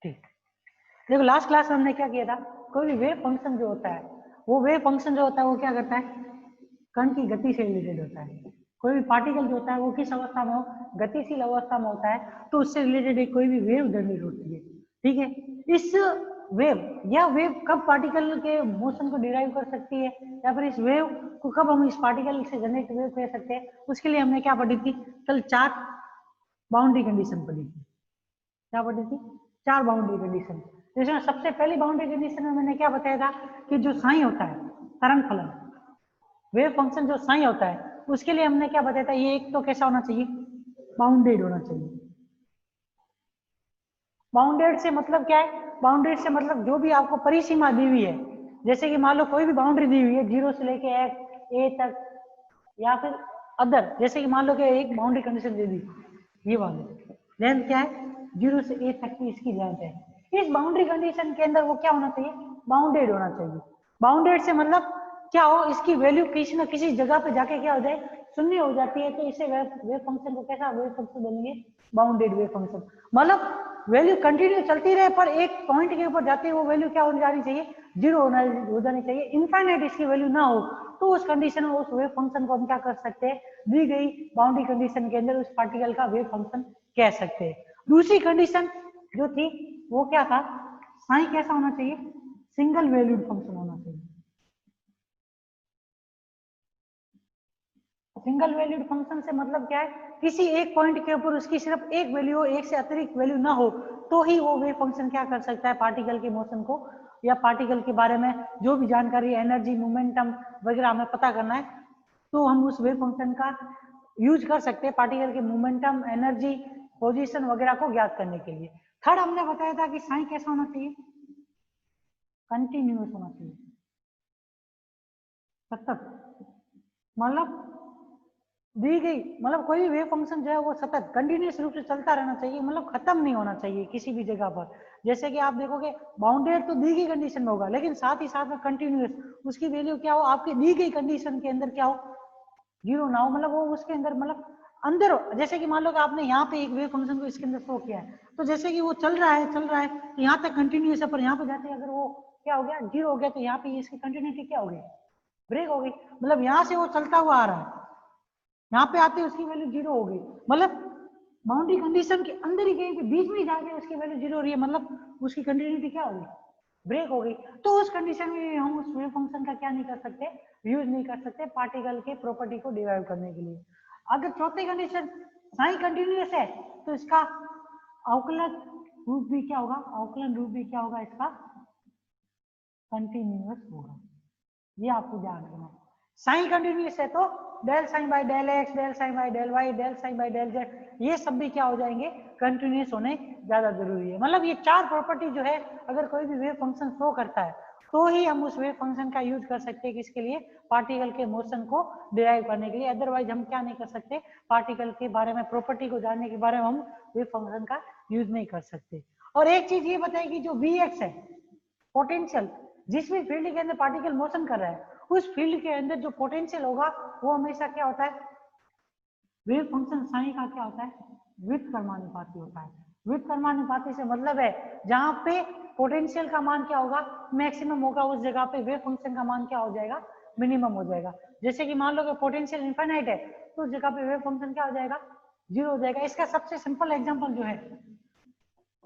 ठीक, देखो last class में हमने क्या किया था, कोई भी वेव फंक्शन जो होता है वो वेव फंक्शन जो होता है वो क्या करता है, कण की गति से रिलेटेड होता है। कोई भी पार्टिकल जो होता है वो किस अवस्था में हो, गतिशील अवस्था में होता है, तो उससे रिलेटेड एक कोई भी वेव जनरेट होती है। ठीक है, इस वेव या वेव कब पार्टिकल के मोशन को डिराइव कर सकती है, या फिर इस वेव को कब हम इस पार्टिकल से जनरेट वेव कह सकते हैं, उसके लिए हमने क्या पढ़ी थी, कल 4 बाउंड्री कंडीशन पढ़ी थी। क्या पढ़ी थी, 4 बाउंड्री कंडीशन। जिसमें सबसे पहली बाउंड्री कंडीशन में मैंने क्या बताया था कि जो साइन होता है, तरंग फलन वेव फंक्शन जो साइन होता है, उसके लिए हमने क्या बताया था, ये एक तो कैसा होना चाहिए, बाउंडेड होना चाहिए। बाउंडेड से मतलब क्या है, बाउंडेड से मतलब जो भी आपको परिसीमा दी हुई है, जैसे कि मान लो कोई भी बाउंड्री दी हुई है 0 से लेके ए तक, या फिर अदर, जैसे कि मान लो कि एक बाउंड्री कंडीशन दे दी, ये वाली लेंथ क्या है, 0 से ए तक की इसकी लेंथ है। इस बाउंड्री कंडीशन के अंदर वो क्या होना चाहिए, बाउंडेड होना चाहिए। बाउंडेड से मतलब क्या हो, इसकी वैल्यू किसी न किसी जगह पे जाके क्या हो जाए, शून्य हो जाती है, तो इसे वेव फंक्शन को कैसा वेव फंक्शन बनेंगे, बाउंडेड वेव फंक्शन। मतलब वैल्यू कंटिन्यू चलती रहे पर एक पॉइंट के ऊपर जाते ही वो वैल्यू क्या हो जानी चाहिए, 0 हो जानी चाहिए, इनफाइनाइट इसकी वैल्यू ना हो, तो उस कंडीशन में उस वेव फंक्शन को हम क्या कर सकते हैं, दी गई बाउंड्री कंडीशन के अंदर उस पार्टिकल का वेव फंक्शन कह सकते हैं। दूसरी कंडीशन जो थी वो क्या था, साइन कैसा होना चाहिए, सिंगल वैल्यूड फंक्शन होना चाहिए। सिंगल वैल्यूड फंक्शन से मतलब क्या है, किसी एक पॉइंट के ऊपर उसकी सिर्फ एक वैल्यू हो, एक से अतिरिक्त वैल्यू ना हो, तो ही वो वेव फंक्शन क्या कर सकता है, पार्टिकल के मोशन को या पार्टिकल के बारे में जो भी जानकारी एनर्जी मोमेंटम वगैरह हमें पता करना है, तो हम उस वेव फंक्शन का यूज कर सकते हैं पार्टिकल के मोमेंटम, एनर्जी, पोजीशन वगैरह को ज्ञात करने के लिए। थर्ड हमने बताया था कि साइन कैसा होना चाहिए, कंटिन्यूअस होना चाहिए, सतत। मतलब दी गई, मतलब कोई भी वेव फंक्शन जो है वो सतत कंटिन्यूस रूप से चलता रहना चाहिए, मतलब खत्म नहीं होना चाहिए किसी भी जगह पर। जैसे कि आप देखोगे बाउंडेड तो दी गई कंडीशन में होगा, लेकिन साथ ही साथ में कंटिन्यूस, उसकी वैल्यू क्या हो, आपकी दी गई कंडीशन के अंदर क्या हो, 0 ना हो, मतलब वो उसके अंदर मतलब अंदर हो। जैसे कि मान लो कि आपने यहाँ पे एक वेव फंक्शन को इसके अंदर शो किया है, तो जैसे कि वो चल रहा है तो यहाँ तक कंटिन्यूस है, पर यहाँ पे जाते अगर वो क्या हो गया, 0 हो गया, तो यहाँ पे इसकी कंटिन्यूटी क्या हो गई, ब्रेक हो गई। मतलब यहाँ से वो चलता हुआ आ रहा है, यहाँ पे आते उसकी वैल्यू 0 हो गई, मतलब बाउंड्री कंडीशन के अंदर ही कहीं पे बीच में जाके उसकी वैल्यू 0 हो रही है, मतलब उसकी कंटिन्यूटी क्या हो गई, ब्रेक हो गई। तो उस कंडीशन में हम उस वेव फंक्शन का क्या नहीं कर सकते, यूज नहीं कर सकते पार्टिकल के प्रॉपर्टी को डिराइव करने के लिए। अगर चौथी कंडीशन साइन कंटिन्यूअस है, तो इसका अवकलन रूप भी क्या होगा, अवकलन रूप भी क्या होगा, इसका कंटिन्यूअस होगा। ये आपको ध्यान रखना है। साइन कंटिन्यूअस है तो del psi by del x, del psi by del y, del psi by del z, ये सब भी क्या हो जाएंगे, कंटिन्यूअस होने ज्यादा जरूरी है। मतलब ये 4 प्रॉपर्टी जो है, अगर कोई भी वेव फंक्शन शो करता है तो ही हम उस वेव फंक्शन का यूज कर सकते हैं, किसके लिए, पार्टिकल के मोशन को डिराइव करने के लिए। अदरवाइज हम क्या नहीं कर सकते, पार्टिकल के बारे में, प्रॉपर्टी को जानने के बारे में हम वेव फंक्शन का यूज नहीं कर सकते। और एक चीज ये बताएगी, जो वी एक्स है पोटेंशियल, जिस भी फील्ड के अंदर पार्टिकल मोशन कर रहा है, उस फील्ड के अंदर जो पोटेंशियल होगा वो हमेशा क्या होता है, वेव फंक्शन साइन का क्या होता है, व्युत्क्रमानुपाती होता है। व्युत्क्रमानुपाती से मतलब है जहां पे पोटेंशियल का मान क्या होगा, मैक्सिमम होगा, उस जगह पे वेव फंक्शन का मान क्या हो जाएगा, मिनिमम हो जाएगा। जैसे कि मान लो कि पोटेंशियल इनफाइनाइट है, तो उस जगह पे वेव फंक्शन क्या हो जाएगा, 0 हो जाएगा। इसका सबसे सिंपल एग्जांपल जो है,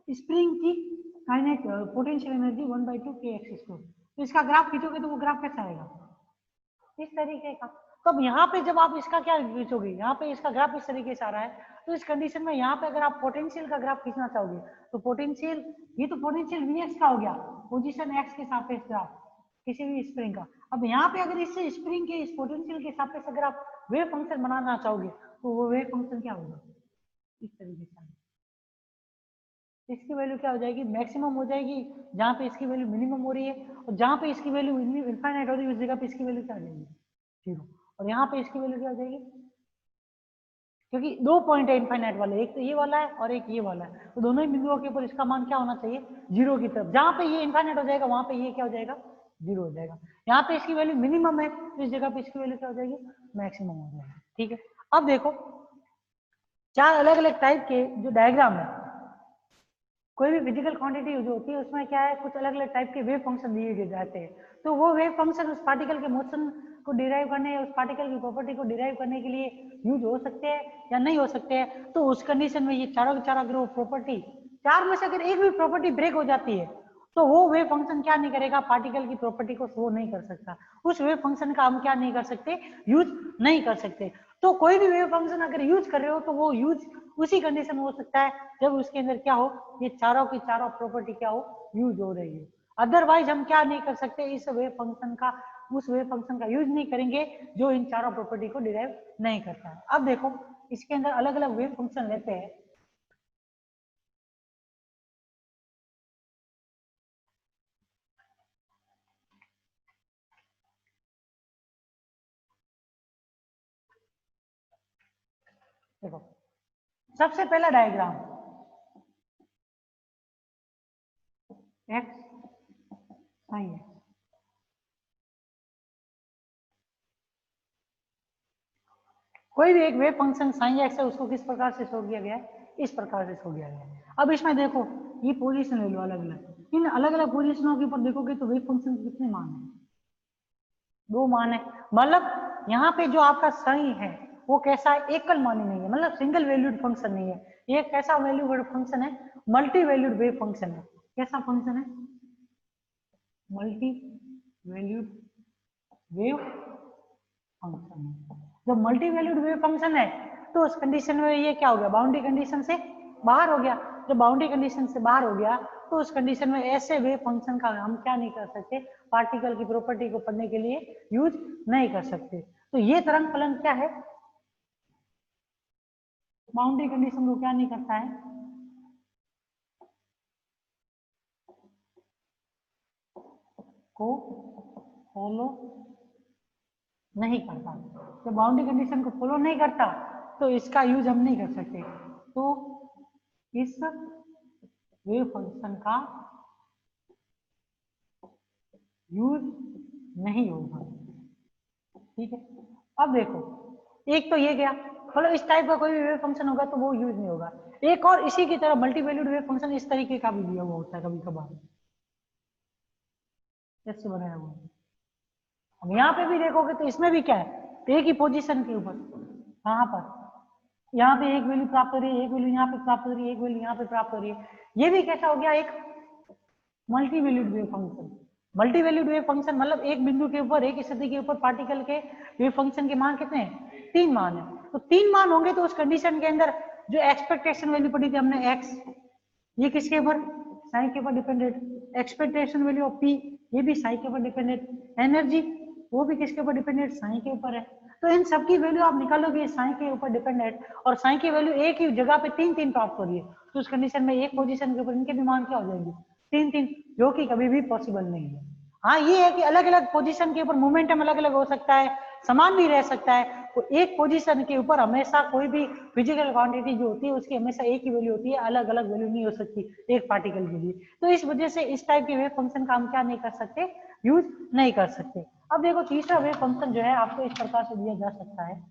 स्प्रिंग की काइनेट पोटेंशियल एनर्जी 1/2 kx²। तो इसका ग्राफ खींचोगे तो वो ग्राफ कैसा आएगा, इस तरीके का। तो अब यहाँ पे जब आप इसका क्या खींचोगे, यहाँ पे इसका ग्राफ इस तरीके से आ रहा है, तो इस कंडीशन में यहाँ पे अगर आप पोटेंशियल का ग्राफ खींचना चाहोगे, तो पोटेंशियल, ये तो पोटेंशियल Vx का हो गया, पोजीशन x के सापेक्ष ग्राफ किसी भी स्प्रिंग का। अब यहाँ पे अगर इससे स्प्रिंग के इस पोटेंशियल के सापेक्ष अगर आप वेव फंक्शन बनाना चाहोगे, तो वो वेव फंक्शन क्या होगा, इस तरीके से। इसकी वैल्यू क्या हो जाएगी, मैक्सिमम हो जाएगी, जहां पे इसकी वैल्यू मिनिमम हो रही है, और जहां पे इसकी वैल्यू इनफाइनाइट हो रही है उस जगह पे इसकी वैल्यू क्या आ जाएगी, 0। और यहाँ पे इसकी वैल्यू क्या हो जाएगी, क्योंकि 2 पॉइंट है इनफाइनाइट वाले, एक तो ये वाला है और एक ये वाला है, तो दोनों ही बिंदुओं के ऊपर इसका मान क्या होना चाहिए, 0 की तरफ। जहां पे ये इनफाइनाइट हो जाएगा वहां पे ये क्या हो जाएगा, 0 हो जाएगा। यहाँ पे इसकी वैल्यू मिनिमम है, तो इस जगह पे इसकी वैल्यू क्या हो जाएगी, मैक्सिमम हो जाएगी। ठीक है, अब देखो 4 अलग अलग टाइप के जो डायग्राम है, कोई भी फिजिकल क्वांटिटी जो होती है उसमें क्या है, कुछ अलग अलग टाइप के वेव फंक्शन दिए जाते हैं, तो वो वेव फंक्शन उस पार्टिकल के मोशन को डिराइव करने या उस पार्टिकल की प्रॉपर्टी को डिराइव करने के लिए यूज हो सकते हैं या नहीं हो सकते हैं। तो उस कंडीशन में ये चारों के चार अगर वो प्रॉपर्टी, चार में से अगर एक भी प्रॉपर्टी ब्रेक हो जाती है तो वो वेव फंक्शन क्या नहीं करेगा, पार्टिकल की प्रॉपर्टी को शो नहीं कर सकता, उस वेव फंक्शन का हम क्या नहीं कर सकते, यूज नहीं कर सकते। तो कोई भी वेव फंक्शन अगर यूज कर रहे हो तो वो यूज उसी कंडीशन में हो सकता है जब उसके अंदर क्या हो, ये चारों की चारों प्रॉपर्टी क्या हो, यूज हो रही है। अदरवाइज हम क्या नहीं कर सकते, इस वेव फंक्शन का, उस वेव फंक्शन का यूज नहीं करेंगे जो इन चारों प्रॉपर्टी को डिराइव नहीं करता है। अब देखो इसके अंदर अलग अलग वेव फंक्शन लेते हैं। देखो सबसे पहला डायग्राम एक्स साइन एक्स, कोई भी एक वेव फंक्शन साइन एक्स है उसको किस प्रकार से शो किया गया है, इस प्रकार से शो किया गया है। अब इसमें देखो ये पोजीशन ले लो अलग अलग, इन अलग अलग पोजीशनों के ऊपर देखोगे तो वेव फंक्शन के कितने मान है, दो मान है। मतलब यहाँ पे जो आपका साइन है वो कैसा है, एकल मानी नहीं है, मतलब सिंगल वैल्यूड फंक्शन नहीं है, ये कैसा वैल्यूड फंक्शन है, मल्टी वैल्यूड वेव फंक्शन है। कैसा फंक्शन है, मल्टी वैल्यूड वेव फंक्शन है। जब मल्टी वैल्यूड वेव फंक्शन है तो उस कंडीशन में ये क्या हो गया, बाउंड्री कंडीशन से बाहर हो गया। जब बाउंड्री कंडीशन से बाहर हो गया तो उस कंडीशन में ऐसे वेव फंक्शन का हम क्या नहीं कर सकते, पार्टिकल की प्रॉपर्टी को पढ़ने के लिए यूज नहीं कर सकते। तो ये तरंग फलन क्या है, बाउंड्री कंडीशन को क्या नहीं करता है, को फॉलो नहीं करता। जब बाउंड्री कंडीशन को फॉलो नहीं करता तो इसका यूज हम नहीं कर सकते, तो इस वेव फंक्शन का यूज नहीं होगा। ठीक है, अब देखो एक तो ये गया, मतलब इस टाइप का कोई भी वेव फंक्शन होगा तो वो यूज नहीं होगा। एक और इसी की तरह मल्टी वैल्यूड वेव फंक्शन इस तरीके का भी दिया हुआ होता है कभी कभार, जैसे बनाया हुआ। अब यहाँ पे भी देखोगे तो इसमें भी क्या है, एक ही पोजीशन के ऊपर, कहाँ पर, यहाँ पे एक वैल्यू प्राप्त हो रही है, एक वैल्यू यहाँ पे प्राप्त हो रही है, एक वैल्यू यहाँ पे प्राप्त हो रही है। ये भी कैसा हो गया, एक multi valued wave function. Multi valued wave function मतलब एक बिंदु के ऊपर, एक स्थिति के ऊपर पार्टिकल के वेव फंक्शन के मान कितने हैं, तीन मान है। तो तीन मान होंगे तो उस कंडीशन के अंदर जो एक्सपेक्टेशन वैल्यू पढ़ी थी हमने एक्स, ये किसके ऊपर, साइन के ऊपर dependent. Expectation value of P, ये भी साइन के ऊपर डिपेंडेंट। एनर्जी वो भी किसके ऊपर डिपेंडेंट, साइन के ऊपर है। तो इन सबकी वैल्यू आप निकालोगे साइन के ऊपर डिपेंडेंट, और साइन की वैल्यू एक ही जगह पे तीन तीन प्राप्त हो रही है, तो उस कंडीशन में एक पोजीशन के ऊपर इनके भी मान क्या हो जाएंगे, तीन तीन, जो कि कभी भी पॉसिबल नहीं है। हाँ ये है कि अलग अलग पोजीशन के ऊपर मोमेंटम अलग अलग हो सकता है, समान भी रह सकता है। तो एक पोजीशन के ऊपर हमेशा कोई भी फिजिकल क्वांटिटी जो होती है उसकी हमेशा एक ही वैल्यू होती है, अलग अलग वैल्यू नहीं हो सकती एक पार्टिकल के लिए। तो इस वजह से इस टाइप के वेव फंक्शन का हम क्या नहीं कर सकते, यूज नहीं कर सकते। अब देखो तीसरा वेव फंक्शन जो है आपको इस प्रकार से दिया जा सकता है।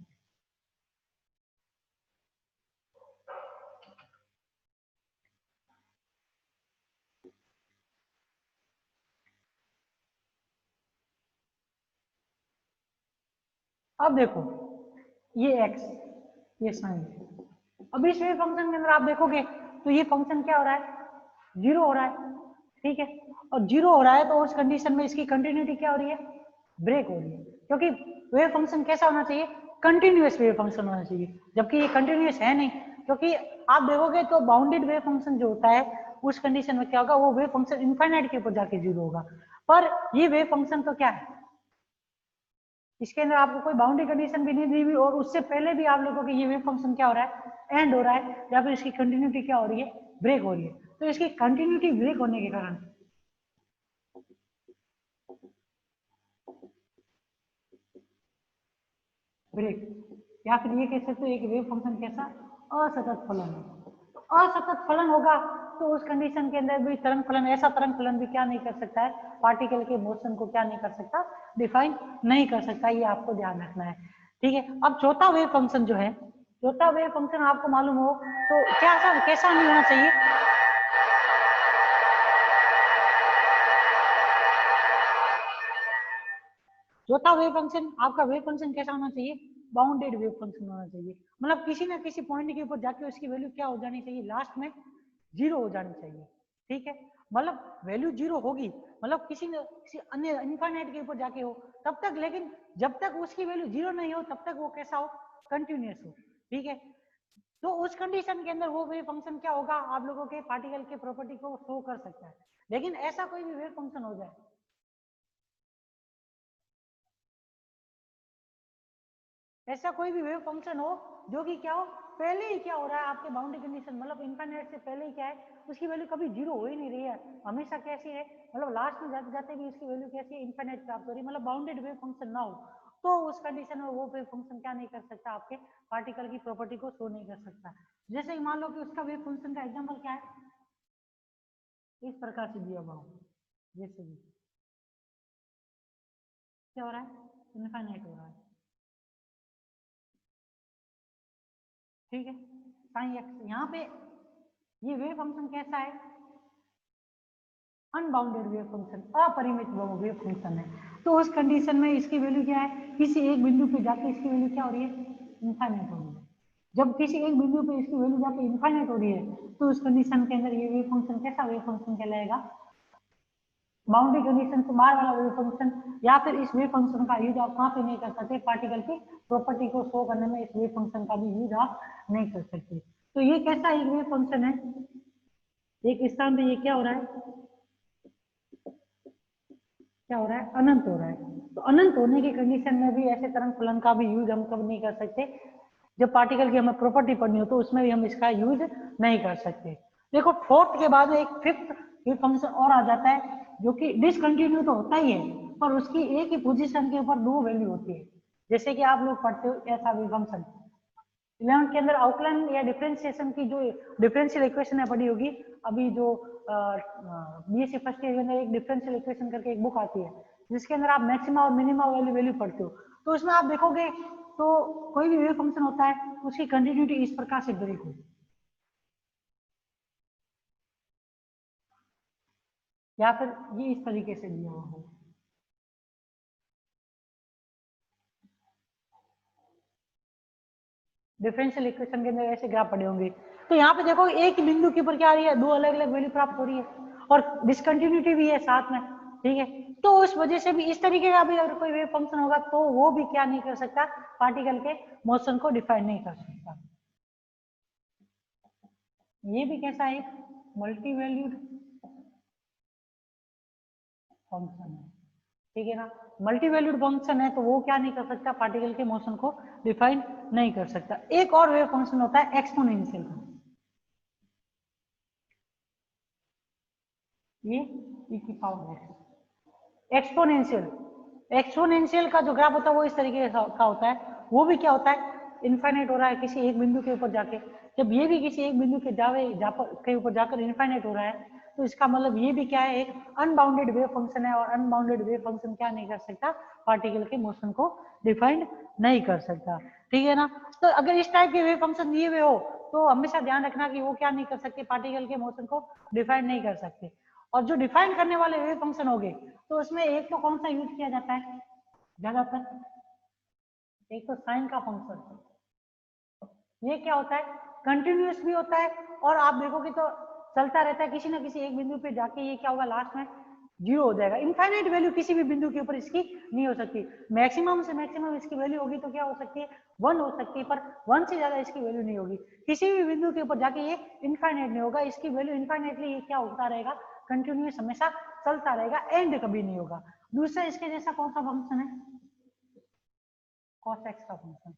अब देखो ये x, ये साइन। अब इस वेव फंक्शन के अंदर आप देखोगे तो ये फंक्शन क्या हो रहा है, जीरो हो रहा है। ठीक है, और जीरो हो रहा है तो उस कंडीशन में इसकी कंटिन्यूटी क्या हो रही है, ब्रेक हो रही है। क्योंकि वेव फंक्शन कैसा होना चाहिए, कंटिन्यूअस वेव फंक्शन होना चाहिए, जबकि ये कंटिन्यूअस है नहीं। क्योंकि आप देखोगे तो बाउंडेड वेव फंक्शन जो होता है उस कंडीशन में क्या होगा, वो वेव फंक्शन इनफाइनाइट के ऊपर जाके जीरो होगा। पर ये वेव फंक्शन तो क्या है, इसके अंदर आपको कोई बाउंड्री कंडीशन भी नहीं दी हुई, और उससे पहले भी आप लोगों के ये वेव फंक्शन क्या हो रहा है, एंड हो रहा है, या फिर इसकी कंटिन्यूटी क्या हो रही है, ब्रेक हो रही है। तो इसकी कंटिन्यूटी ब्रेक होने के कारण ब्रेक, या फिर ये कह सकते हो एक वेव फंक्शन कैसा, असतत फलन है। तो असतत फलन होगा तो उस कंडीशन के अंदर भी तरंग फलन, ऐसा तरंग फलन भी क्या नहीं कर सकता है, पार्टिकल के मोशन को क्या नहीं कर सकता, डिफाइन नहीं कर सकता। ये आपको ध्यान रखना है। ठीक है, अब चौथा वेव फंक्शन जो है, चौथा वेव फंक्शन आपको मालूम हो तो क्या कैसा नहीं होना चाहिए, चौथा वेव फंक्शन, आपका वेव फंक्शन कैसा होना चाहिए, बाउंडेड वेव फंक्शन होना चाहिए, मतलब किसी ना किसी पॉइंट के ऊपर जाके उसकी वैल्यू क्या हो जानी चाहिए, लास्ट में जीरो हो जानी चाहिए, ठीक है। मतलब वैल्यू जीरो होगी, मतलब किसी अन्य इनफाइनाइट के ऊपर जाके हो तब तक, लेकिन जब तक उसकी वैल्यू जीरो नहीं हो तब तक वो कैसा हो, कंटिन्यूअस हो, ठीक है। तो उस कंडीशन के अंदर वो वेव फंक्शन क्या होगा, आप लोगों के पार्टिकल के प्रॉपर्टी को शो कर सकता है। लेकिन ऐसा कोई भी वेव फंक्शन हो जाए, ऐसा कोई भी वेव फंक्शन हो जो कि क्या हो, पहले ही क्या हो रहा है आपके बाउंड्री कंडीशन, मतलब इनफाइनाइट से पहले ही क्या है, उसकी वैल्यू कभी जीरो हो ही नहीं रही है, हमेशा कैसी है, मतलब लास्ट में जाते जाते भी इसकी वैल्यू कैसी है, इनफाइनाइट प्राप्त हो रही है, मतलब बाउंडेड वेव फंक्शन ना हो, तो उस कंडीशन में वो वेव फंक्शन क्या नहीं कर सकता, आपके पार्टिकल की प्रॉपर्टी को शो नहीं कर सकता। जैसे कि मान लो कि उसका वेव फंक्शन का एग्जाम्पल क्या है, इस प्रकार से दिया हुआ हो, जैसे कि क्या हो रहा है, इनफाइनाइट हो रहा है, ठीक है, साइन एक्स, यहाँ पे ये वेव फंक्शन कैसा है, अनबाउंडेड वेव फंक्शन, अपरिमित वेव फंक्शन है। तो उस कंडीशन में इसकी वैल्यू क्या है, किसी एक बिंदु पे जाके इसकी वैल्यू क्या हो रही है, इनफाइनाइट हो रही है। जब किसी एक बिंदु पे इसकी वैल्यू जाके इनफाइनाइट हो रही है तो उस कंडीशन के अंदर ये वेव फंक्शन कैसा वेव फंक्शन कहलाएगा, बाउंड्री कंडीशन से बाहर वाला वेव फंक्शन, या फिर इस वेव फंक्शन का यूज आप कहाँ पे नहीं कर सकते, पार्टिकल की प्रॉपर्टी को शो करने में इस वेव फंक्शन का भी यूज आप नहीं कर सकते। तो ये कैसा एक वेव फंक्शन है, एक स्थान पे ये क्या हो रहा है, क्या हो रहा है, अनंत हो रहा है। तो अनंत होने की कंडीशन में भी ऐसे तरंग फलन का भी यूज हम कब नहीं कर सकते, जब पार्टिकल की हमें प्रॉपर्टी पढ़नी हो तो उसमें भी हम इसका यूज नहीं कर सकते। देखो फोर्थ के बाद एक फिफ्थ वेव फंक्शन और आ जाता है जो कि डिसकंटिन्यू तो होता ही है, पर उसकी एक ही पोजीशन के ऊपर दो वैल्यू होती है। जैसे कि आप लोग पढ़ते हो ऐसा वेव फंक्शन 11 के अंदर आउटलाइन या डिफरेंशिएशन की जो डिफरेंशियल इक्वेशन है पढ़ी होगी, अभी जो बीएससी फर्स्ट ईयर के अंदर एक डिफरेंशियल इक्वेशन करके एक बुक आती है जिसके अंदर आप मैक्सिमा और मिनिमा वाली वैल्यू पढ़ते हो, तो उसमें आप देखोगे तो कोई भी वेव फंक्शन होता है उसकी कंटिन्यूटी इस प्रकार से ब्रेक हो, या फिर ये इस तरीके से दिया हुआ हो। डिफरेंशियल इक्वेशन के अंदर ऐसे ग्राफ पड़े होंगे, तो यहाँ पे देखो एक ही बिंदु के ऊपर क्या आ रही है, दो अलग अलग वैल्यू प्राप्त हो रही है और डिसकंटिन्यूटी भी है साथ में, ठीक है। तो उस वजह से भी इस तरीके का भी अगर कोई वेव फंक्शन होगा तो वो भी क्या नहीं कर सकता, पार्टिकल के मोशन को डिफाइन नहीं कर सकता। ये भी कैसा है, मल्टी वैल्यूड फंक्शन है, ठीक है ना। मल्टी वैल्यूड फंक्शन है तो वो क्या नहीं कर सकता, पार्टिकल के मोशन को डिफाइन नहीं कर सकता। एक और वेव फंक्शन होता है एक्सपोनेंशियल का, ये e की पावर एक्सपोनेंशियल, एक्सपोनेंशियल का जो ग्राफ होता है वो इस तरीके का होता है, वो भी क्या होता है, इनफाइनाइट हो रहा है किसी एक बिंदु के ऊपर जाके, जब ये भी किसी एक बिंदु के के ऊपर जाकर इनफाइनाइट हो रहा है तो इसका मतलब ये भी क्या है, एक अनबाउंडेड वेव फंक्शन है, और अनबाउंडेड वेव फंक्शन क्या नहीं कर सकता, पार्टिकल के मोशन को डिफाइंड नहीं कर सकता, ठीक है ना। तो अगर इस टाइप के वेव फंक्शन दिए हुए हो तो हमेशा ध्यान रखना कि वो क्या नहीं कर सकते, पार्टिकल के मोशन को डिफाइन नहीं कर सकते। और जो डिफाइन करने वाले वेव फंक्शन हो गए तो उसमें एक तो कौन सा यूज किया जाता है ज्यादातर, एक तो साइन का फंक्शन, ये क्या होता है, कंटिन्यूअस भी होता है और आप देखोगे तो चलता रहता है, किसी ना किसी एक बिंदु पे जाके ये क्या होगा, लास्ट में जीरो हो जाएगा, इनफाइनाइट वैल्यू किसी भी बिंदु के ऊपर इसकी नहीं हो सकती, मैक्सिमम से मैक्सिमम इसकी वैल्यू होगी तो क्या हो सकती है, 1 हो सकती है, पर 1 से ज्यादा इसकी वैल्यू नहीं होगी, किसी भी बिंदु के ऊपर जाके ये इनफाइनाइट नहीं होगा, इसकी वैल्यू इनफाइनाइटली ये क्या होता रहेगा, कंटिन्यूस हमेशा चलता रहेगा, एंड कभी नहीं होगा। दूसरा इसके जैसा कौन सा फंक्शन है, cos x का फंक्शन,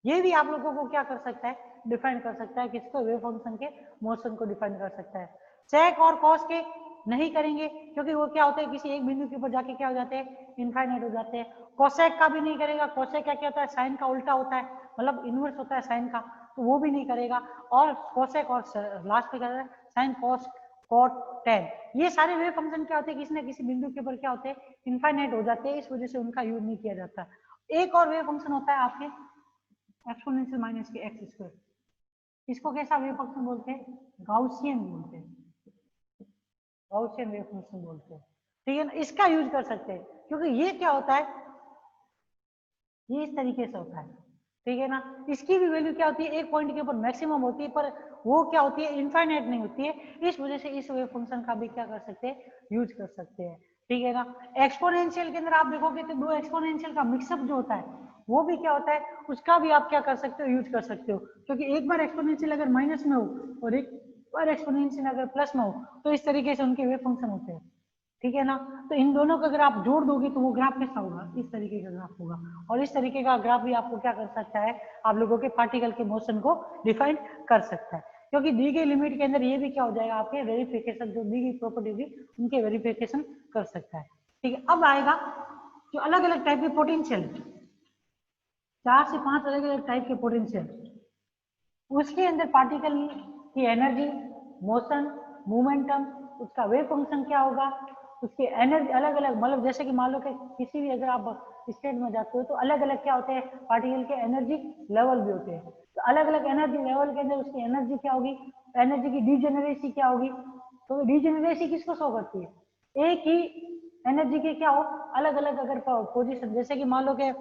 ये भी आप लोगों को क्या कर सकता है, डिफाइन कर सकता है, किसको, वेव फंक्शन के मोशन को डिफाइन कर सकता है। सेक और कॉस के नहीं करेंगे क्योंकि वो क्या होते हैं, किसी एक बिंदु के ऊपर जाके क्या हो जाते हैं, इनफाइनाइट हो जाते हैं। कोसेक का भी नहीं करेगा, कोसेक का क्या होता है, साइन का उल्टा होता है, मतलब इनवर्स होता है साइन का, तो वो भी नहीं करेगा। और कोसेक और लास्ट में क्या होता है, साइन कॉस कॉट टेन, ये सारे वेव फंक्शन क्या होते हैं, किसी ना किसी बिंदु के ऊपर क्या होते हैं, इनफाइनाइट हो जाते हैं, इस वजह से उनका यूज नहीं किया जाता। एक और वेव फंक्शन होता है आपके एक्सपोनेंशियल माइनस के एक्स स्क्वायर, इसको कैसा वेव फंक्शन बोलते हैं, गाउसियन बोलते हैं, गाउसियन वेव फंक्शन बोलते हैं, ठीक है ना। इसका यूज कर सकते हैं क्योंकि ये क्या होता है, ये इस तरीके से होता है, ठीक है ना। इसकी भी वैल्यू क्या होती है, एक पॉइंट के ऊपर मैक्सिमम होती है, पर वो क्या होती है, इनफाइनाइट नहीं होती है। इस वजह से इस वेव फंक्शन का भी क्या कर सकते हैं, यूज कर सकते हैं, ठीक है ना। एक्सपोनेंशियल के अंदर आप देखोगे तो दो एक्सपोनेंशियल का मिक्सअप जो होता है वो भी क्या होता है, उसका भी आप क्या कर सकते हो, यूज कर सकते हो। क्योंकि एक बार एक्सपोनेंशियल अगर माइनस में हो और एक बार एक्सपोनेंशियल अगर प्लस में हो तो इस तरीके से उनके वेव फंक्शन होते हैं, ठीक है ना। तो इन दोनों को अगर आप जोड़ दोगे तो वो ग्राफ कैसा होगा, इस तरीके का ग्राफ होगा। और इस तरीके का ग्राफ भी आपको क्या कर सकता है, आप लोगों के पार्टिकल के मोशन को डिफाइन कर सकता है। क्योंकि दी गई लिमिट के अंदर ये भी क्या हो जाएगा, आपके वेरिफिकेशन जो दी गई प्रॉपर्टी होगी उनके वेरिफिकेशन कर सकता है, ठीक है। अब आएगा जो अलग अलग टाइप के पोटेंशियल, 4 से 5 अलग अलग टाइप के पोटेंशियल, उसके अंदर पार्टिकल की एनर्जी, मोशन, मोमेंटम, उसका वेव फंक्शन क्या होगा, उसके एनर्जी अलग अलग, मतलब जैसे कि मान लो कि किसी भी अगर आप स्टेट में जाते हो तो अलग अलग क्या होते हैं, पार्टिकल के एनर्जी लेवल भी होते हैं। तो अलग अलग एनर्जी लेवल के अंदर उसकी एनर्जी क्या होगी, एनर्जी की डीजेनरेसी क्या होगी। तो डीजेनरेसी किसको शो करती है, एक ही एनर्जी के क्या हो अलग अलग अगर पोजिशन, जैसे कि मान लो कि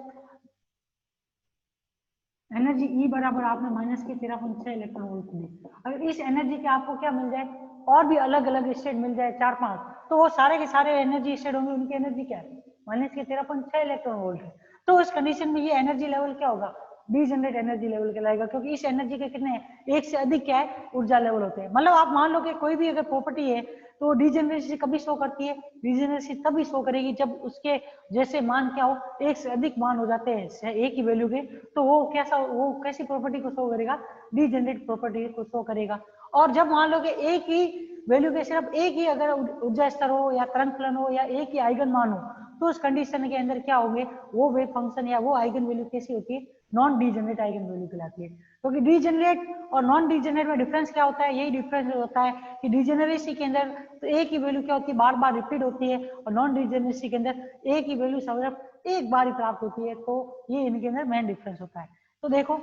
एनर्जी ई बराबर आपने माइनस की 13.6 इलेक्ट्रॉन वोल्ट दी। अगर इस एनर्जी के आपको क्या मिल जाए, और भी अलग अलग स्टेट मिल जाए 4-5, तो वो सारे के सारे एनर्जी स्टेट होंगे, उनकी एनर्जी क्या है, माइनस की 13.6 इलेक्ट्रॉन वोल्ट है। तो उस कंडीशन में ये एनर्जी लेवल क्या होगा, डीजनरेट एनर्जी लेवल कहलाएगा। क्योंकि इस एनर्जी के कितने एक से अधिक क्या है ऊर्जा लेवल होते हैं। मतलब आप मान लो कि कोई भी अगर प्रॉपर्टी है तो डीजनरेसी कभी शो करती है, डीजनरेसी तभी शो करेगी जब उसके जैसे मान क्या हो, एक से अधिक मान हो जाते हैं एक ही वैल्यू के, तो वो कैसा, वो कैसी प्रॉपर्टी को शो करेगा, डीजनरेट प्रॉपर्टी को शो करेगा। और जब मान लो कि एक ही वैल्यू के सिर्फ एक ही अगर ऊर्जा स्तर हो या तरंग फलन हो या एक ही आइगन मान हो, तो उस कंडीशन के अंदर क्या होंगे, वो वेव फंक्शन या वो आइगन वैल्यू कैसी होती है, नॉन डीजनरेट आइगन वैल्यू कहलाती है। क्योंकि डीजनरेट और नॉन डीजनरेट में डिफरेंस क्या होता है, यही डिफरेंस होता है कि डीजनरेसी के अंदर तो एक ही वैल्यू क्या होती है, बार बार रिपीट होती है, और नॉन डीजनरेसी के अंदर एक ही वैल्यू सिर्फ एक बार ही प्राप्त होती है। तो ये इनके अंदर मेन डिफरेंस होता है। तो देखो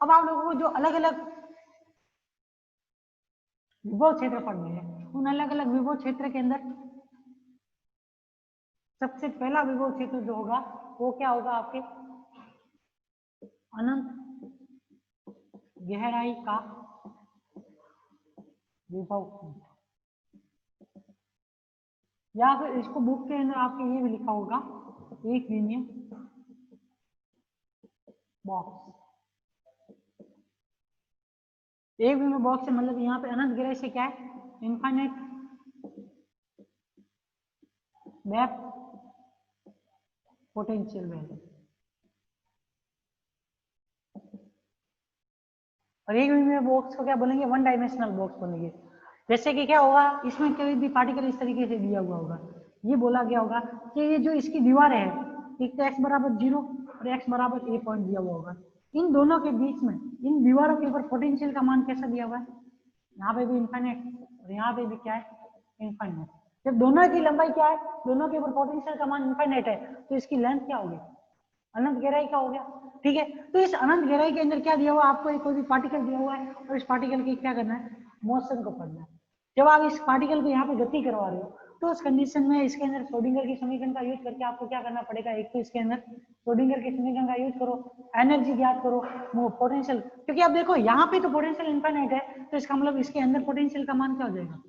अब आप लोगों को जो अलग अलग विभव क्षेत्र पढ़ने हैं, उन अलग अलग विभव क्षेत्र के अंदर सबसे पहला विभव क्षेत्र जो होगा वो क्या होगा, आपके अनंत गहराई का विभव, या फिर इसको बुक के अंदर आपके ये भी लिखा होगा, एक लीनियर बॉक्स। एक लीनियर बॉक्स से मतलब यहाँ पे अनंत गहराई से क्या है, इनफाइनाइट डेप्थ पोटेंशियल वैल्यू। और एक लीनियर बॉक्स को क्या बोलेंगे, वन डायमेंशनल बॉक्स बोलेंगे। जैसे कि क्या होगा, इसमें कोई भी पार्टिकल इस तरीके से दिया हुआ होगा, ये बोला गया होगा कि ये जो इसकी दीवार है, एक तो x बराबर 0 और x बराबर a पॉइंट दिया हुआ होगा, इन दोनों के बीच में इन दीवारों के ऊपर पोटेंशियल का मान कैसा दिया हुआ है, यहाँ पे भी इनफाइनाइट और यहाँ पे भी क्या है, इनफाइनाइट। जब दोनों की लंबाई क्या है, दोनों के ऊपर पोटेंशियल का मान इनफाइनाइट है, तो इसकी लेंथ क्या होगी, अनंत गहराई का हो गया, ठीक है। तो इस अनंत गहराई के अंदर क्या दिया हुआ, आपको एक कोई भी पार्टिकल दिया हुआ है और इस पार्टिकल की क्या करना है, मोशन को पढ़ना है। जब आप इस पार्टिकल को यहाँ पे गति करवा रहे हो तो उस कंडीशन में इसके अंदर श्रोडिंगर की समीकरण का यूज करके आपको क्या करना पड़ेगा, एक तो इसके अंदर श्रोडिंगर के समीकरण का यूज करो, एनर्जी ज्ञात करो, वो पोटेंशियल, क्योंकि आप देखो यहाँ पे तो पोटेंशियल इनफाइनाइट है, तो इसका मतलब इसके अंदर पोटेंशियल का मान क्या हो जाएगा,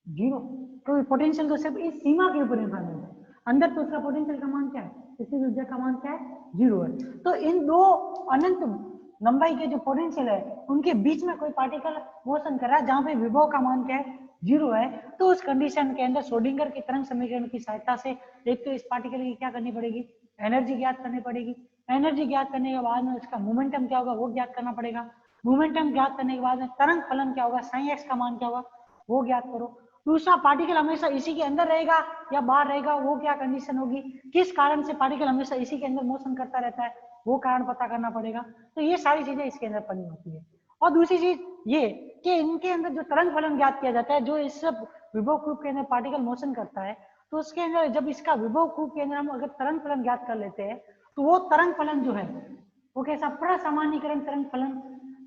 0। तो पोटेंशियल तो सिर्फ इस सीमा के ऊपर इनफाइनाइट है, अंदर तो उसका पोटेंशियल का मान क्या है, इसी ऊर्जा का मान क्या है, 0 है। तो इन दो अनंत लंबाई के जो पोटेंशियल है उनके बीच में कोई पार्टिकल मोशन कर रहा है जहां पे विभव का मान क्या है, 0 है। तो उस कंडीशन के अंदर श्रोडिंगर की तरंग समीकरण की सहायता से एक तो इस पार्टिकल की क्या करनी पड़ेगी, एनर्जी ज्ञात करनी पड़ेगी, एनर्जी ज्ञात करने के बाद में उसका मोमेंटम क्या होगा वो ज्ञात करना पड़ेगा, मोमेंटम ज्ञात करने के बाद में तरंग फलन क्या होगा, साइन एक्स का मान क्या होगा वो ज्ञात करो। दूसरा पार्टिकल हमेशा इसी के अंदर रहेगा या बाहर रहेगा, वो क्या कंडीशन होगी, किस कारण से पार्टिकल हमेशा इसी के अंदर मोशन करता रहता है, वो कारण पता करना पड़ेगा। तो ये सारी चीजें इसके अंदर पढ़नी होती है। और दूसरी चीज ये कि इनके अंदर जो तरंग फलन ज्ञात किया जाता है, जो इस विभव कूप के अंदर पार्टिकल मोशन करता है, तो उसके अंदर जब इसका विभव कूप के अंदर हम अगर तरंग फलन ज्ञात कर लेते हैं तो वो तरंग फलन जो है वो कैसा, प्रसामान्यीकरण तरंग फलन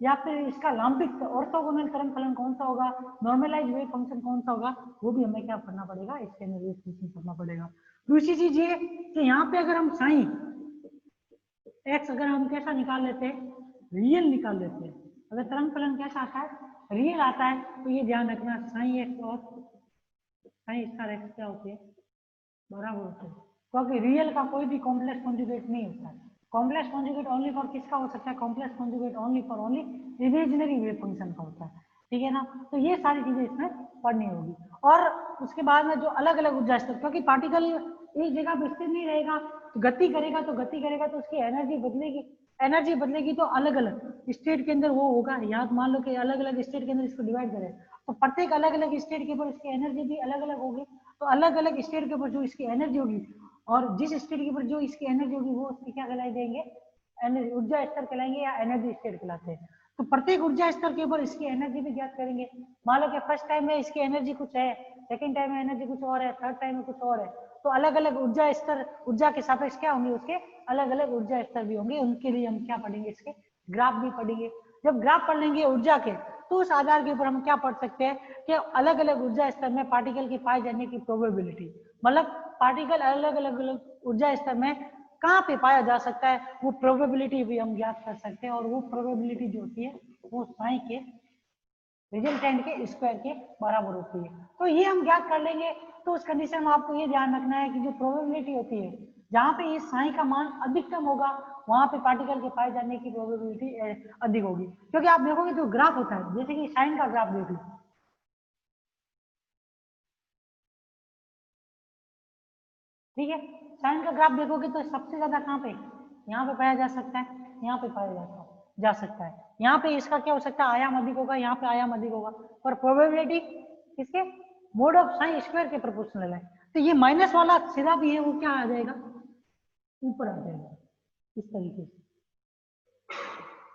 या फिर इसका लांबिक ऑर्थोगोनल तरंग फलन कौन सा होगा, नॉर्मलाइज वेव फंक्शन कौन सा होगा, वो भी हमें क्या करना पड़ेगा, इसके अंदर वेव फंक्शन करना पड़ेगा। दूसरी चीज ये कि यहाँ पे अगर हम साइन एक्स अगर हम कैसा निकाल लेते हैं, रियल निकाल लेते हैं, अगर तरंग फलन कैसा आता है, रियल आता है, तो ये ध्यान रखना साइन एक्स और साइन स्टार एक्स क्या होते हैं, बराबर होते हैं, क्योंकि रियल का कोई भी कॉम्प्लेक्स कॉन्जुगेट नहीं होता है। कॉम्प्लेक्स कॉन्जुगेट ओनली फॉर किसका हो सकता है, complex conjugate only for only imaginary wave function का होता है, ठीक है ना। तो ये सारी चीजें इसमें पढ़नी होगी। और उसके बाद में जो अलग अलग ऊर्जा स्तर, क्योंकि पार्टिकल एक जगह पर स्थिर नहीं रहेगा, तो गति करेगा तो उसकी एनर्जी बदलेगी तो अलग अलग स्टेट के अंदर वो होगा। याद मान लो कि अलग अलग स्टेट के अंदर इसको डिवाइड करें, तो प्रत्येक अलग अलग स्टेट के ऊपर इसकी एनर्जी भी अलग अलग होगी। तो अलग अलग स्टेट के ऊपर जो इसकी एनर्जी होगी, और जिस स्टेट के ऊपर जो इसकी एनर्जी होगी, वो उसकी क्या कहलाई देंगे, ऊर्जा स्तर कहलाएंगे या एनर्जी स्टेट कहलाते हैं। तो प्रत्येक ऊर्जा स्तर के ऊपर इसकी एनर्जी भी ज्ञात करेंगे। मान लो कि फर्स्ट टाइम में इसकी एनर्जी कुछ है, सेकंड टाइम में एनर्जी कुछ और है, थर्ड टाइम में कुछ और है, तो अलग अलग ऊर्जा स्तर, ऊर्जा के सापेक्ष क्या होंगे, उसके अलग अलग ऊर्जा स्तर भी होंगे। उनके लिए हम क्या पढ़ेंगे, इसके ग्राफ भी पढ़ेंगे। जब ग्राफ पढ़ लेंगे ऊर्जा के, तो उस आधार के ऊपर हम क्या पढ़ सकते हैं कि अलग अलग ऊर्जा स्तर में पार्टिकल की पाए जाने की प्रोबेबिलिटी, मतलब पार्टिकल अलग अलग ऊर्जा स्तर में कहाँ पे पाया जा सकता है, वो प्रोबेबिलिटी भी हम ज्ञात कर सकते हैं। और वो प्रोबेबिलिटी जो होती है वो साइन के रिजल्टेंट के स्क्वायर के बराबर होती है। तो ये हम ज्ञात कर लेंगे। तो उस कंडीशन में आपको ये ध्यान रखना है कि जो प्रोबेबिलिटी होती है, जहाँ पे ये साइन का मान अधिकतम होगा, वहां पे पार्टिकल के पाए जाने की प्रोबेबिलिटी अधिक होगी। क्योंकि आप देखोगे जो ग्राफ होता है, जैसे कि साइन का ग्राफ देख लो, ठीक है, साइन का ग्राफ देखोगे तो सबसे ज्यादा कहाँ पे, यहाँ पे पाया जा सकता है, यहाँ पे पाया जा सकता है। यहाँ पे इसका क्या हो सकता है, आयाम अधिक होगा, यहाँ पे आयाम अधिक होगा, पर प्रोबेबिलिटी किसके, मोड ऑफ साइन स्क्वायर के प्रोपोर्शनल है। तो ये माइनस वाला सीधा भी है, वो क्या आ जाएगा, ऊपर आ जाएगा इस तरीके से।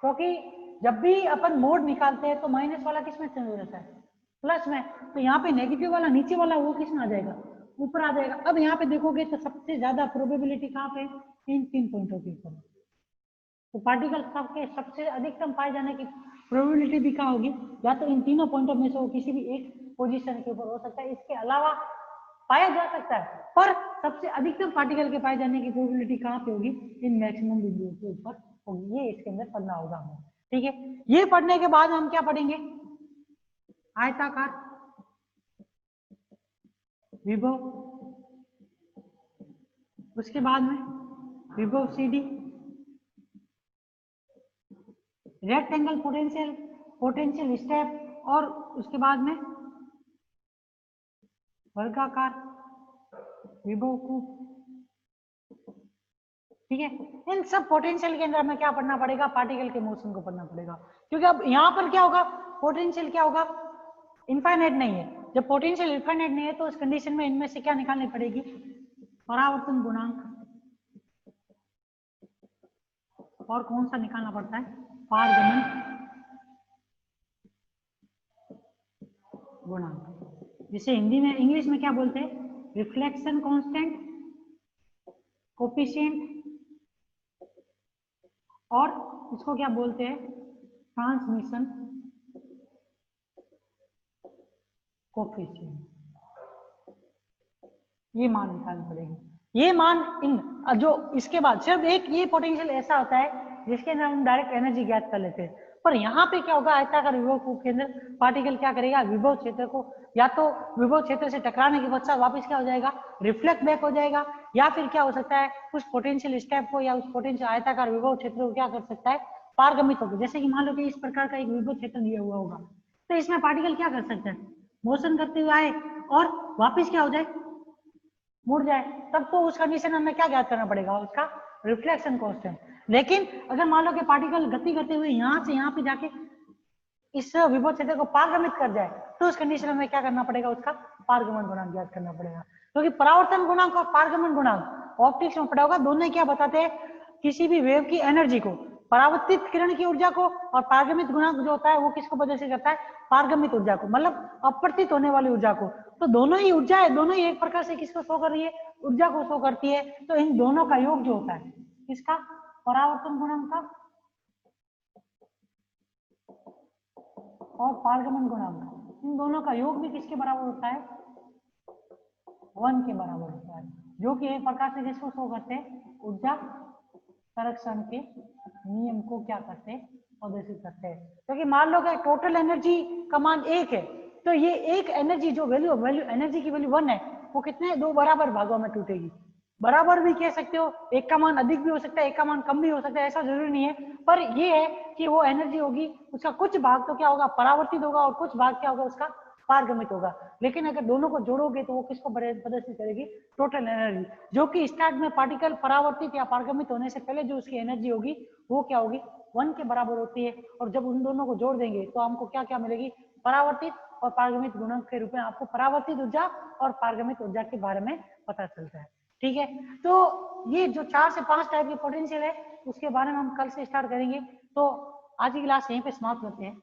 क्योंकि जब भी अपन मोड निकालते हैं तो माइनस वाला किस में चेंज हो जाता है, प्लस में। तो यहाँ पे नेगेटिव वाला नीचे वाला वो किस में आ जाएगा, ऊपर आ जाएगा। अब यहाँ पे देखोगे तो सबसे ज्यादा प्रोबेबिलिटी कहाँ पे, इन 3 पॉइंटों के ऊपर। तो पार्टिकल के सबसे अधिकतम पाए जाने की प्रोबेबिलिटी भी कहाँ होगी, या तो इन तीनों पॉइंटों में से वो किसी भी एक पोजीशन के ऊपर हो सकता है। इसके अलावा पाया जा सकता है, पर सबसे अधिकतम पार्टिकल के पाए जाने की प्रोबेबिलिटी कहाँ पे होगी, इन मैक्सिमम बिंदुओं के ऊपर होगी। ये इसके अंदर पढ़ना होगा हमें, ठीक है। ये पढ़ने के बाद हम क्या पढ़ेंगे, आयताकार विभव, उसके बाद में विभव सीडी, रेक्टेंगल पोटेंशियल स्टेप, और उसके बाद में वर्गाकार विभव कूप, ठीक है। इन सब पोटेंशियल के अंदर हमें क्या पढ़ना पड़ेगा, पार्टिकल के मोशन को पढ़ना पड़ेगा। क्योंकि अब यहाँ पर क्या होगा, पोटेंशियल क्या होगा, इनफाइनाइट नहीं है। जब पोटेंशियल इनफाइनाइट नहीं है तो उस कंडीशन में इनमें से क्या निकालनी पड़ेगी, परावर्तन गुणांक, और कौन सा निकालना पड़ता है, पारगमन गुणांक, जिसे हिंदी में इंग्लिश में क्या बोलते हैं, रिफ्लेक्शन कांस्टेंट, कोफिशिएंट, और इसको क्या बोलते हैं, ट्रांसमिशन कोफिशिएंट। ये मान निकालने पड़ेगी। ये मान इन जो इसके बाद सिर्फ एक ये पोटेंशियल ऐसा होता है जिसके अंदर हम डायरेक्ट एनर्जी ज्ञात कर लेते हैं। पर यहाँ पे क्या होगा, आयताकार विभव कूप के अंदर पार्टिकल क्या करेगा, विभव क्षेत्र को या तो विभव क्षेत्र से टकराने के पश्चात वापस क्या हो जाएगा, रिफ्लेक्ट बैक हो जाएगा, या फिर क्या हो सकता है, उस पोटेंशियल स्टेप को या उस पोटेंशियल आयताकार विभव क्षेत्र को क्या कर सकता है, पारगमित होगा। जैसे कि मान लो कि इस प्रकार का एक विभव क्षेत्र दिया हुआ होगा, तो इसमें पार्टिकल क्या कर सकता है, मोशन करते हुए आए और वापिस क्या हो जाए, मुड़ जाए। तब तो उस कंडीशन में हमें क्या ज्ञात करना पड़ेगा, उसका रिफ्लेक्शन कांस्टेंट। लेकिन अगर मान लो कि पार्टिकल गति करते हुए यहाँ से यहाँ पे जाके इस विभव क्षेत्र को पारगमित कर जाए, तो उस कंडीशन में क्या करना पड़ेगा, उसका पारगमन गुणांक ज्ञात करना पड़ेगा। क्योंकि परावर्तन गुणांक और पारगमन गुणांक ऑप्टिक्स में पढ़ा होगा, दोनों क्या बताते हैं, किसी भी वेव की एनर्जी को, परावर्तित किरण की ऊर्जा को, और पारगमित गुणांक जो होता है वो किसको वजह से करता है, पारगमित ऊर्जा को, मतलब अपवर्तित होने वाली ऊर्जा को। तो दोनों ही ऊर्जा है, दोनों ही एक प्रकार से किसको शो कर रही है, ऊर्जा को शो करती है। तो इन दोनों का योग जो होता है, किसका, परावर्तन गुणांक का और पारगमन गुणांक, इन दोनों का योग भी किसके बराबर होता है? 1 के बराबर होता है, जो कि एक प्रकार से किसको शो करते हैं? ऊर्जा संरक्षण के नियम को क्या करते हैं? प्रदर्शित करते हैं। क्योंकि मान लो कि टोटल एनर्जी का मान 1 है, तो ये एक एनर्जी जो वैल्यू एनर्जी की वैल्यू 1 है, वो कितने 2 बराबर भागों में टूटेगी। बराबर भी कह सकते हो, एक का मान अधिक भी हो सकता है, एक का मान कम भी हो सकता है, ऐसा जरूरी नहीं है। पर ये है कि वो एनर्जी होगी, उसका कुछ भाग तो क्या होगा? परावर्तित होगा, और कुछ भाग क्या होगा? उसका पारगमित होगा। लेकिन अगर दोनों को जोड़ोगे तो वो किसको प्रदर्शित करेगी? टोटल एनर्जी, जो कि स्टार्ट में पार्टिकल परावर्तित या पारगमित होने से पहले जो उसकी एनर्जी होगी वो क्या होगी? 1 के बराबर होती है। और जब उन दोनों को जोड़ देंगे तो हमको क्या क्या मिलेगी? परावर्तित और पारगमित गुणांक के रूप में आपको परावर्तित ऊर्जा और पारगमित ऊर्जा के बारे में पता चलता है। ठीक है, तो ये जो 4 से 5 टाइप के पोटेंशियल है उसके बारे में हम कल से स्टार्ट करेंगे। तो आज की क्लास यहीं पे समाप्त करते हैं।